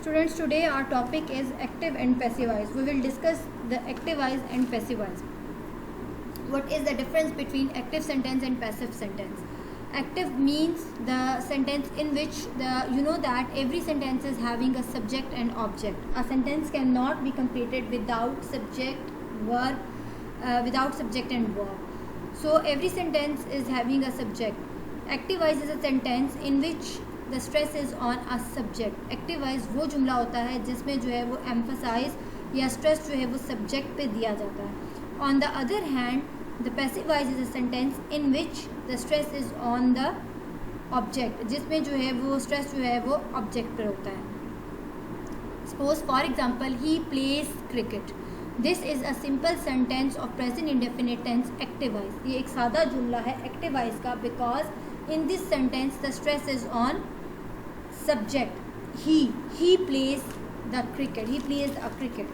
Students, today our topic is active and passive voice. We will discuss the active voice and passive voice. What is the difference between active sentence and passive sentence? Active means the sentence in which you know that every sentence is having a subject and object. A sentence cannot be completed without subject, verb, without subject and verb. So every sentence is having a subject. Active voice is a sentence in which the stress is on a subject. Active voice वो जुमला होता है जिसमें जो है वो emphasize या stress जो है वो subject पे दिया जाता है. On the other hand, the passive voice is a sentence in which the stress is on the object, जिसमें जो है वो stress जो है वो object पर होता है. Suppose for example he plays cricket. This is a simple sentence of present indefinite tense active voice. ये एक सादा जुमला है active voice का because in this sentence the stress is on subject. He plays the cricket. He plays a cricket.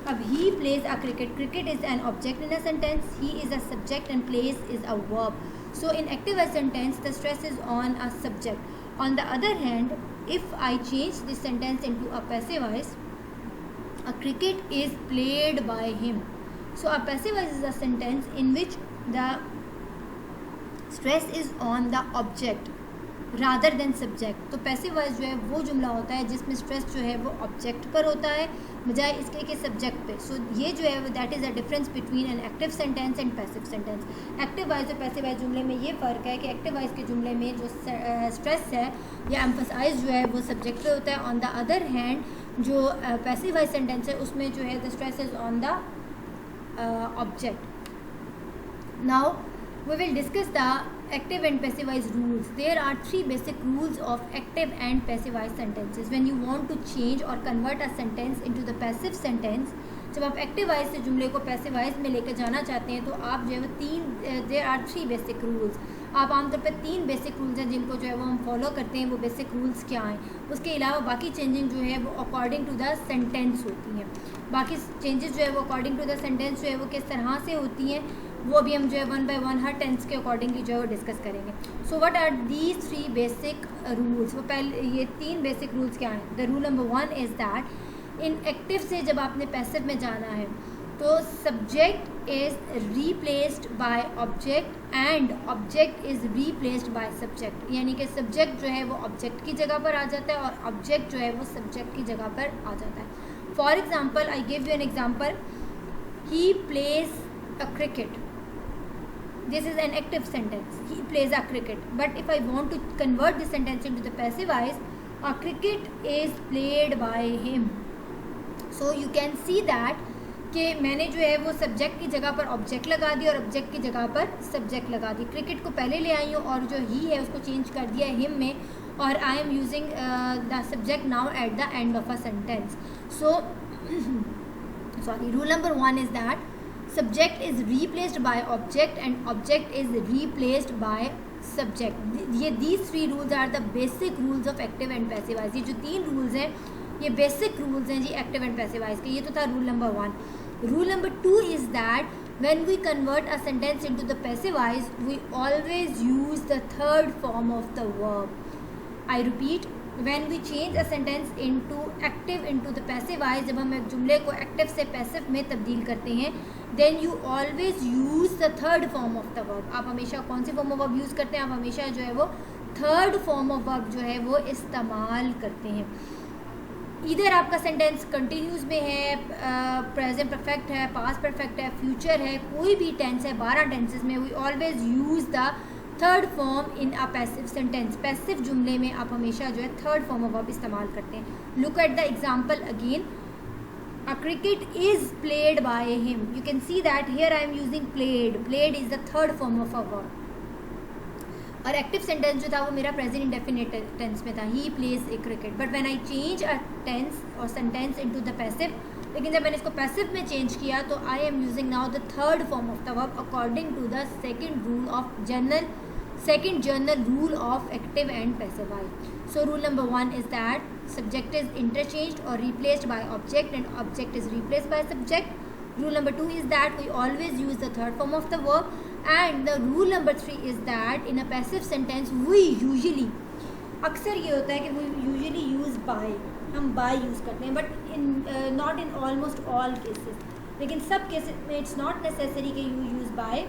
अब he plays a cricket. Cricket is an object in a sentence. He is a subject and plays is a verb. So in active voice sentence the stress is on a subject. On the other hand, if I change this sentence into a passive voice, a cricket is played by him. So a passive voice is a sentence in which the stress is on the object rather than subject. तो passive voice जो है वो जुमला होता है जिसमें stress जो है वो ऑब्जेक्ट पर होता है बजाय इसके कि सब्जेक्ट पे. सो ये जो है that is a difference between an active sentence and passive sentence. Active voice और पैसिव वॉइस जुमले में ये फ़र्क है कि एक्टिव वॉइस के जुमले में जो स्ट्रेस है या एम्फसाइज जो है वो सब्जेक्ट पे होता है. ऑन द अदर हैंड जो पैसिव वॉइस सेंटेंस है उसमें जो है the stress is on the object. Now we will discuss the active and passive voice rules. There are three basic rules of active and passive voice sentences. When you want to change or convert a sentence into the passive sentence, जब आप active voice से जुमले को passive voice में लेकर जाना चाहते हैं तो आप जो है वो there are three basic rules. आप आमतौर पर तीन बेसिक रूल्स हैं जिनको जो है वो हम फॉलो करते हैं. वो बेसिक रूल्स क्या हैं? उसके अलावा बाकी चेंजिंग जो है वो अकॉर्डिंग टू द सेंटेंस होती हैं. बाकी चेंजेस जो है वो अकॉर्डिंग टू द सेंटेंस जो है वो किस तरह से होती हैं वो अभी हम जो है वन बाय वन हर टेंस के अकॉर्डिंगली जो है वो डिस्कस करेंगे. So what are these three basic rules? वो पहले ये तीन बेसिक रूल्स क्या हैं? The rule number one is that in active से जब आपने पैसिव में जाना है तो subject is replaced by object and object is replaced by subject. यानी कि सब्जेक्ट जो है वो ऑब्जेक्ट की जगह पर आ जाता है और ऑब्जेक्ट जो है वो सब्जेक्ट की जगह पर आ जाता है. For example, I give you an example. He plays a cricket. This is an active sentence. He plays a cricket. But if I want to convert this sentence into the passive voice, a cricket is played by him. So you can see that कि मैंने जो है वो subject की जगह पर object लगा दी और ऑब्जेक्ट की जगह पर सब्जेक्ट लगा दी. क्रिकेट को पहले ले आई हूँ और जो ही है उसको चेंज कर दिया हिम में और आई am using the subject now at the end of a sentence. So sorry, rule number one is that subject is replaced by object and object is replaced by subject. ये these three rules are the basic rules of active and passive voice. ये जो तीन rules हैं ये basic rules हैं जी active and passive voice के. ये तो था rule number one. Rule number two is that when we convert a sentence into the passive voice we always use the third form of the verb. I repeat, when we change a sentence into active into the passive voice, जब हम एक जुमले को active से passive में तब्दील करते हैं then you always use the third form of the verb. आप हमेशा कौन सी form of verb यूज़ करते हैं? आप हमेशा जो है वो third form of verb जो है वो इस्तेमाल करते हैं. इधर आपका सेंटेंस कंटिन्यूस में है, प्रेजेंट परफेक्ट है, पास्ट परफेक्ट है, फ्यूचर है, कोई भी टेंस है, 12 टेंसेस में we always use the third form in a passive sentence. Passive जुमले में आप हमेशा जो है थर्ड फॉर्म ऑफ वर्ब इस्तेमाल करते हैं. Look at the example again. A cricket is played by him. You can see that here I am using played. Played is the third form of a verb. और active sentence जो था वो मेरा present indefinite tense में था. He plays a cricket. But when I change a tense और sentence into the passive, लेकिन जब मैंने इसको पैसिव में चेंज किया तो I am using now the third form of the verb according to the second rule of general rule of active and passive voice. So rule number one is that subject is interchanged or replaced by object and object is replaced by subject. Rule number two is that we always use the third form of the verb. And the rule number three is that in a passive sentence we usually अक्सर ये होता है कि we usually use by. हम by use करते हैं, but in not in almost all cases, लेकिन सब केसेस में इट्स नॉट नेसेसरी कि you use by,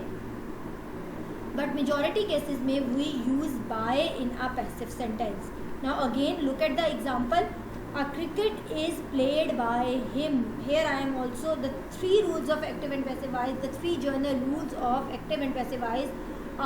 but majority cases में we use by in a passive sentence. Now again look at the example. A cricket is played by him. Here I am also the three rules of active and passive voice, the three general rules of active and passive voice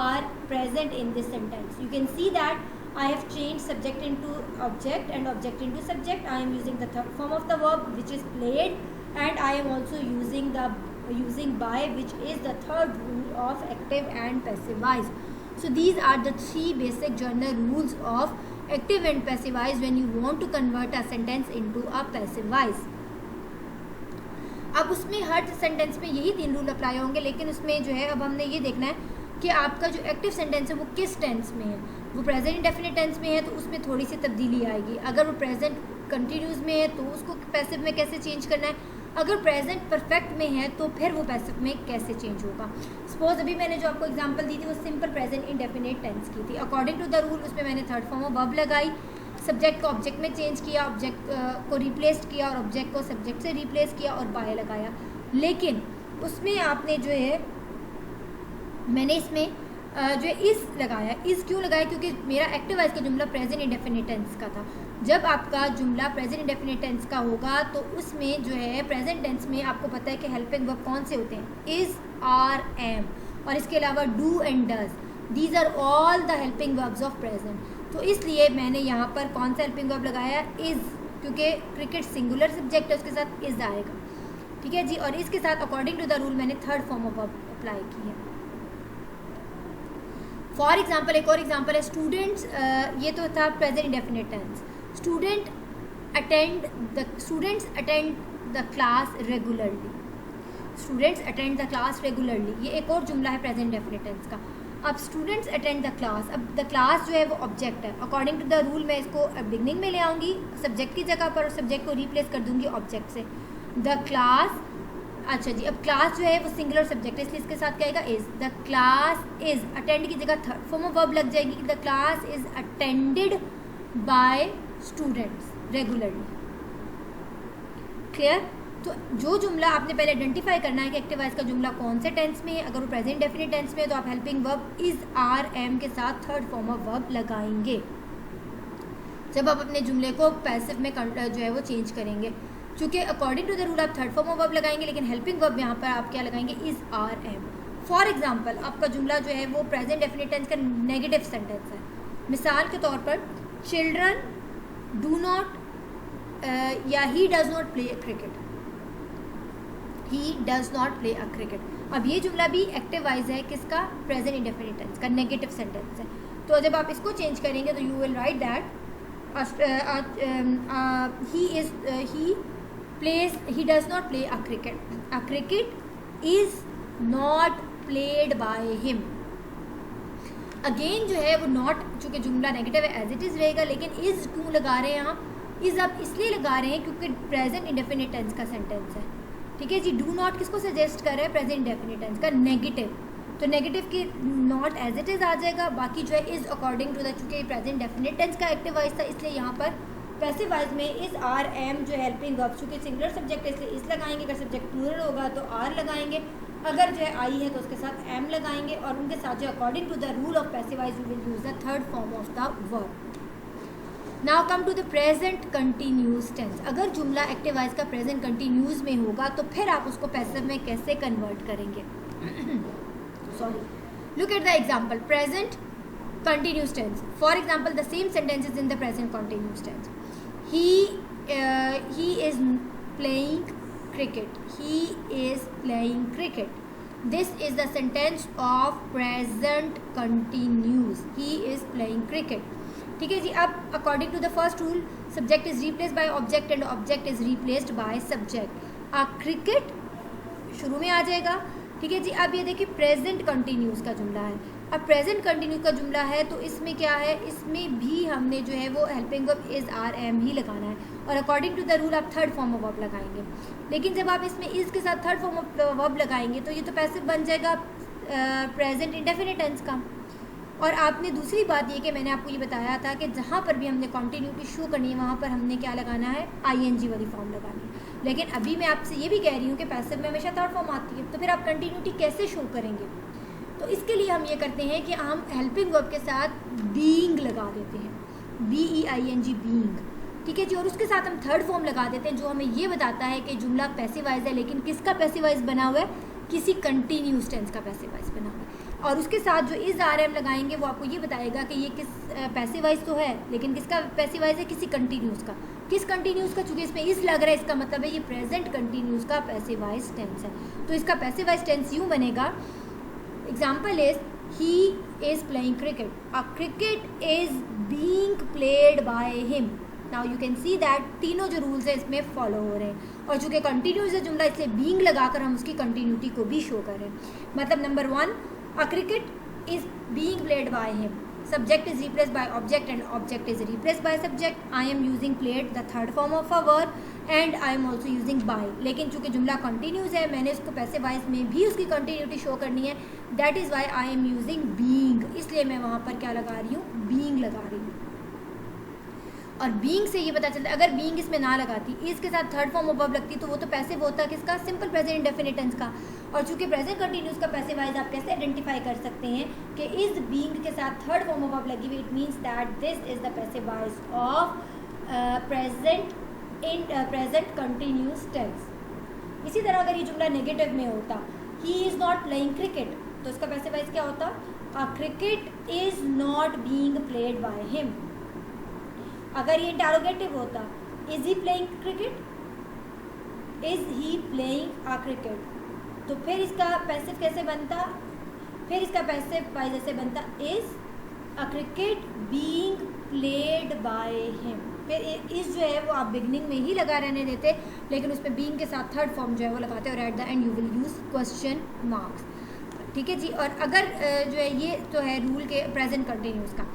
are present in this sentence. You can see that I have changed subject into object and object into subject. I am using the third form of the verb which is played, and I am also using by, which is the third rule of active and passive voice. So these are the three basic general rules of active and passive voice when you want to convert a sentence into a passive voice. अब उसमें हर sentence में यही 3 rule apply होंगे, लेकिन उसमें जो है अब हमने ये देखना है कि आपका जो एक्टिव सेंटेंस है वो किस टेंस में है. वो प्रेजेंट इंडेफिनिट टेंस में है तो उसमें थोड़ी सी तब्दीली आएगी. अगर वो प्रेजेंट कंटिन्यूस में है तो उसको पैसिव में कैसे चेंज करना है. अगर प्रेजेंट परफेक्ट में है तो फिर वो पैसिव में कैसे चेंज होगा. सपोज अभी मैंने जो आपको एग्जांपल दी थी वो सिंपल प्रेजेंट इंडेफिनिट टेंस की थी. अकॉर्डिंग टू द रूल उसमें मैंने थर्ड फॉर्म ऑफ वर्ब लगाई, सब्जेक्ट को ऑब्जेक्ट में चेंज किया, ऑब्जेक्ट को रिप्लेस किया और ऑब्जेक्ट को सब्जेक्ट से रिप्लेस किया और बाय लगाया. लेकिन उसमें आपने जो है मैंने इसमें जो है इस लगाया. इस क्यों लगाया? क्योंकि मेरा एक्टिव वॉइस का जुमला प्रेजेंट इंडेफिनिट टेंस का था. जब आपका जुमला प्रेजेंट इंडेफिनिट टेंस का होगा तो उसमें जो है प्रेजेंट टेंस में आपको पता है कि हेल्पिंग वर्ब कौन से होते हैं, इज़, आर, एम, और इसके अलावा do and does. These are all the helping verbs of present. तो इसलिए मैंने यहाँ पर कौन सा हेल्पिंग वर्ब लगाया, इज़, क्योंकि क्रिकेट सिंगुलर सब्जेक्ट है उसके साथ इज़ आएगा. ठीक है जी. और इसके साथ अकॉर्डिंग टू द रूल मैंने third form of verb apply की है. फॉर एग्जाम्पल एक और एग्जाम्पल है स्टूडेंट्स. ये तो था present indefinite tense. Students attend the class regularly. Students attend the class regularly, ये एक और जुमला है प्रेजेंट इंडेफिनिट टेंस का. अब स्टूडेंट्स अटेंड द क्लास, अब द क्लास जो है वो ऑब्जेक्ट है. अकॉर्डिंग टू द रूल मैं इसको बिगनिंग में ले आऊँगी सब्जेक्ट की जगह पर और सब्जेक्ट को रिप्लेस कर दूंगी ऑब्जेक्ट से. द क्लास, अच्छा जी, अब क्लास जो है वो सिंगुलर सब्जेक्ट है इसलिए इसके साथ क्या आएगा, is. The class is, attend की जगह थर्ड फॉर्म ऑफ वर्ब लग जाएगी. The class is attended by students regularly. Clear. तो जो जुमला आपने पहले आइडेंटिफाई करना है कि एक्टिव वॉइस का जुमला कौन से टेंस में है. अगर वो प्रेजेंट इंडेफिनिट टेंस में है तो आप helping verb is, are, am के साथ थर्ड फॉर्म ऑफ वर्ब लगाएंगे जब आप अपने जुमले को पैसिव में जो है वो चेंज करेंगे. चूँकि अकॉर्डिंग टू द रूल आप थर्ड फॉर्म ऑफ वर्ब लगाएंगे, लेकिन हेल्पिंग वर्ब यहाँ पर आप क्या लगाएंगे, is, are, am. For example आपका जुमला जो है वो प्रेजेंट डेफिनेट टेंस का नेगेटिव सेंटेंस है. मिसाल के तौर पर चिल्ड्रन डू नॉट या he does not play cricket. He does not play a cricket. अब ये जुमला भी एक्टिव वाइज है किसका, प्रेजेंट इंडेफिनिट टेंस का नेगेटिव सेंटेंस है. तो जब आप इसको चेंज करेंगे तो you will write that he does not play a cricket. A cricket is not played by him. Again जो है वो नॉट, चूँकि जुमला नेगेटिव है एज इट इज़ रहेगा, लेकिन इज़ क्यों लगा रहे हैं यहाँ, इज़ आप इसलिए लगा रहे हैं क्योंकि प्रेजेंट इंडेफिनिट टेंस का सेंटेंस है. ठीक है जी. डू नॉट किसको सजेस्ट कर रहे हैं, प्रेजेंट इंडेफिनिट टेंस का नेगेटिव. तो नेगेटिव की नॉट एज इट इज़ आ जाएगा. बाकी जो है इज़ अकॉर्डिंग टू द, चूँकि प्रेजेंट डेफिनेट टेंस का एक्टिव वॉइस था इसलिए यहाँ पर पैसिव वॉइस में इज़, आर, एम जो हेल्पिंग वर्ब, चूँकि सिंगुलर सब्जेक्ट है इसलिए इस लगाएंगे. अगर सब्जेक्ट प्लूरल होगा तो आर लगाएंगे. अगर जो है आई है तो उसके साथ एम लगाएंगे. और उनके साथ जो according to the rule of passive voice we will use the third form of the verb. Now come to the present continuous tense. अगर जुमला एक्टिव वॉइस का प्रेजेंट कंटिन्यूस में होगा तो फिर आप उसको पैसिव में कैसे कन्वर्ट करेंगे. Sorry, look at the example present continuous tense. For example, the same sentence is in the present continuous tense. He is playing cricket. He is playing cricket. This is the sentence of present continuous. He is playing cricket. ठीक है जी. अब according to the first rule, subject is replaced by object and object is replaced by subject. A cricket शुरू में आ जाएगा. ठीक है जी. अब ये देखिए प्रेजेंट कंटिन्यूस का जुमला है. अब प्रेजेंट कंटिन्यू का जुमला है तो इसमें क्या है, इसमें भी हमने जो है वो helping verb is, are, am ही लगाना है. और अकॉर्डिंग टू द रूल आप थर्ड फॉर्म ऑफ वर्ब लगाएंगे. लेकिन जब आप इसमें इज़ के साथ थर्ड फॉर्म ऑफ वर्ब लगाएंगे तो ये तो पैसिव बन जाएगा प्रेजेंट इंडेफिनिट टेंस का. और आपने दूसरी बात ये कि मैंने आपको ये बताया था कि जहाँ पर भी हमने कॉन्टीन्यूटी शो करनी है वहाँ पर हमने क्या लगाना है, आईएनजी वाली फॉर्म लगानी है। लेकिन अभी मैं आपसे ये भी कह रही हूँ कि पैसिव में हमेशा थर्ड फॉर्म आती है, तो फिर आप कंटिन्यूटी कैसे शो करेंगे? तो इसके लिए हम ये करते हैं कि हम हेल्पिंग वर्ब के साथ बीइंग लगा देते हैं, BEING बीइंग, ठीक है जी। और उसके साथ हम थर्ड फॉर्म लगा देते हैं जो हमें ये बताता है कि जुमला पैसिवाइज है, लेकिन किसका पैसिवाइज बना हुआ है, किसी कंटिन्यूस टेंस का पैसिवाइज बना हुआ है। और उसके साथ जो इस RM लगाएंगे वो आपको ये बताएगा कि ये किस पैसिवाइज तो है, लेकिन किसका पैसिवाइज है, किसी कंटिन्यूस का। किस कंटिन्यूस का? चूँकि इसमें इस लग रहा है, इसका मतलब है ये प्रेजेंट कंटिन्यूस का पैसिवाइज टेंस है। तो इसका पैसिवाइज टेंस यूँ बनेगा, example is he is playing cricket, a cricket is being played by him. Now you can see that तीनों जो रूल्स है इसमें फॉलो हो रहे हैं, और चूँकि कंटिन्यूस है जुमला इसलिए बीइंग लगाकर हम उसकी कंटिन्यूटी को भी शो कर रहे हैं। मतलब number 1, a cricket is being played by him, subject is replaced by object and object is replaced by subject. I am using played, the third form of a verb, and I am also using by। लेकिन चूँकि जुमला continuous है मैंने इसको passivise में भी उसकी continuity show करनी है, that is why I am using being, इसलिए मैं वहाँ पर क्या लगा रही हूँ, बीइंग लगा रही हूँ। और बीइंग से ये पता चलता है अगर बीइंग इसमें ना लगाती, इसके साथ थर्ड फॉर्म ऑफ वर्ब लगती तो वो तो पैसिव होता किसका, सिंपल प्रेजेंट इंडेफिनिट टेंस का। और चूंकि प्रेजेंट कंटिन्यूस का पैसिवाइज आप कैसे आइडेंटिफाई कर सकते हैं कि इस बीइंग के साथ थर्ड फॉर्म ऑफ वर्ब लगी हुई, it means that this is the passivize of present continuous tense. इसी तरह अगर ये जुमला नेगेटिव में होता, he is not playing cricket, तो इसका पैसिवाइज क्या होता, a cricket is not being played by him. अगर ये इंटरोगेटिव होता, is he playing cricket, is he playing a cricket, तो फिर इसका पैसिव कैसे बनता, फिर इसका पैसिव वाइज ऐसे बनता, is a cricket being played by him. फिर इस जो है वो आप बिगनिंग में ही लगा रहने देते, लेकिन उसमें बीइंग के साथ थर्ड फॉर्म जो है वो लगाते, और at the end you will use question marks, ठीक है जी। और अगर जो है ये तो है रूल के प्रेजेंट कंटिन्यूस का।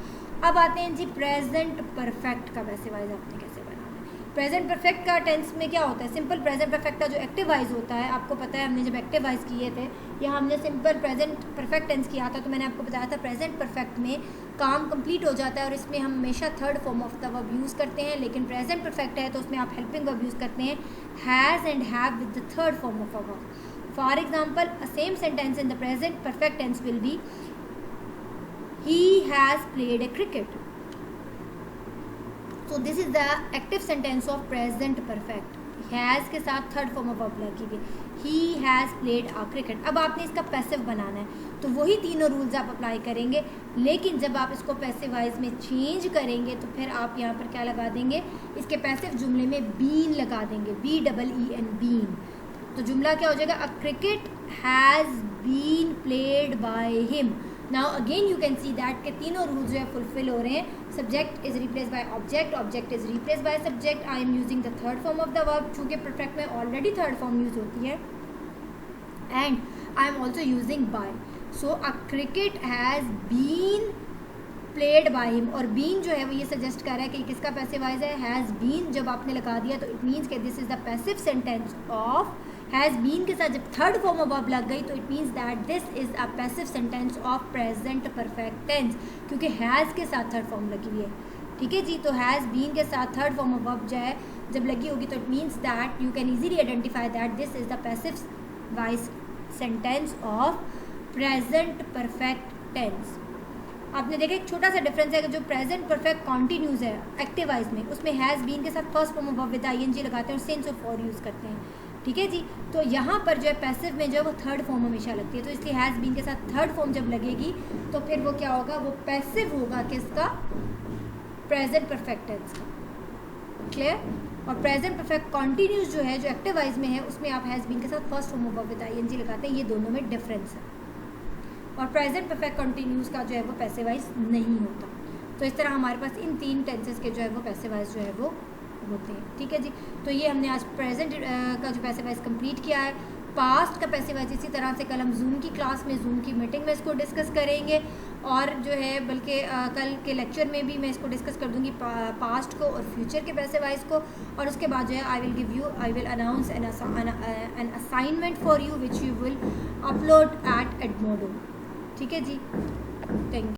अब आते हैं जी प्रेजेंट परफेक्ट का पैसिवाइज आपने कैसे बनाना है। प्रेजेंट परफेक्ट का टेंस में क्या होता है, सिंपल प्रेजेंट परफेक्ट का जो एक्टिवाइज होता है, आपको पता है हमने जब एक्टिवाइज किए थे या हमने सिंपल प्रेजेंट परफेक्ट टेंस किया था, तो मैंने आपको बताया था प्रेजेंट परफेक्ट में काम कंप्लीट हो जाता है और इसमें हम हमेशा third form of the verb use करते हैं। लेकिन प्रेजेंट परफेक्ट है तो उसमें आप हेल्पिंग वर्ब यूज़ करते हैं, has and have with the third form of a verb. For example, a same sentence in the present perfect tense will be, he has played a cricket. So this is the active sentence of present perfect. Has के साथ third form of verb लगी हुई, he has played a cricket। अब आपने इसका passive बनाना है तो वही तीनों रूल्स आप अप्लाई करेंगे, लेकिन जब आप इसको पैसिवाइज में चेंज करेंगे तो फिर आप यहाँ पर क्या लगा देंगे, इसके पैसिव जुमले में बीन लगा देंगे, BEEN बीन। तो जुमला क्या हो जाएगा, a cricket has been played by him. Now again you can see that के तीनों रूल्स जो है फुलफिल हो रहे हैं। Subject is replace by object, object is replace by subject, I am using the third form of the verb, चूँकि perfect में already third form use होती है, and I am also using by. So a cricket has been played by him, और been जो है वो ये suggest कर रहा है कि किसका पैसिवाइज है, हैज़ बीन। जब आपने लगा दिया तो इट मीन्स कि this is the passive sentence of has been के साथ जब थर्ड फॉर्म ऑफ वर्ब लग गई तो it means that this is a passive sentence of present perfect tense, क्योंकि हैज़ के साथ थर्ड फॉर्म लगी हुई है, ठीक है जी। तो हैज़ बीन के साथ थर्ड फॉर्म ऑफ वर्ब जो है जब लगी होगी तो it means that you can easily identify that this is the passive voice sentence of present perfect tense. आपने देखा एक छोटा सा डिफरेंस है कि जो प्रेजेंट परफेक्ट कॉन्टिन्यूस है एक्टिवाइज में, उसमें हैज़ बीन के साथ first form of verb with ING लगाते हैं और सिंस और फॉर यूज़ करते हैं, ठीक है जी। तो यहाँ पर जो है पैसिव में जो है वो थर्ड फॉर्म हमेशा लगती है, तो इसलिए हैज़ बीन के साथ थर्ड फॉर्म जब लगेगी तो फिर वो क्या होगा, वो पैसिव होगा किसका, प्रेजेंट परफेक्ट टेंस का, क्लियर। और प्रेजेंट परफेक्ट कॉन्टिन्यूस जो है जो एक्टिवाइज में है उसमें आप हैज़ बीन के साथ first form of verb with ING लगाते हैं, ये दोनों में डिफरेंस है। और प्रेजेंट परफेक्ट कंटिन्यूस का जो है वो पैसिवाइज नहीं होता। तो इस तरह हमारे पास इन तीन टेंसेस के जो है वो पैसिवाइज जो है वो होते हैं, ठीक है जी। तो ये हमने आज प्रेजेंट का जो पैसिवाइज कंप्लीट किया है। पास्ट का पैसिवाइज इसी तरह से कल हम जूम की क्लास में, जूम की मीटिंग में इसको डिस्कस करेंगे, और जो है बल्कि कल के लेक्चर में भी मैं इसको डिस्कस कर दूंगी पास्ट को और फ्यूचर के पैसिवाइज को। और उसके बाद जो है I will announce an assignment for you which you will upload at Edmodo, ठीक है जी। Thank you.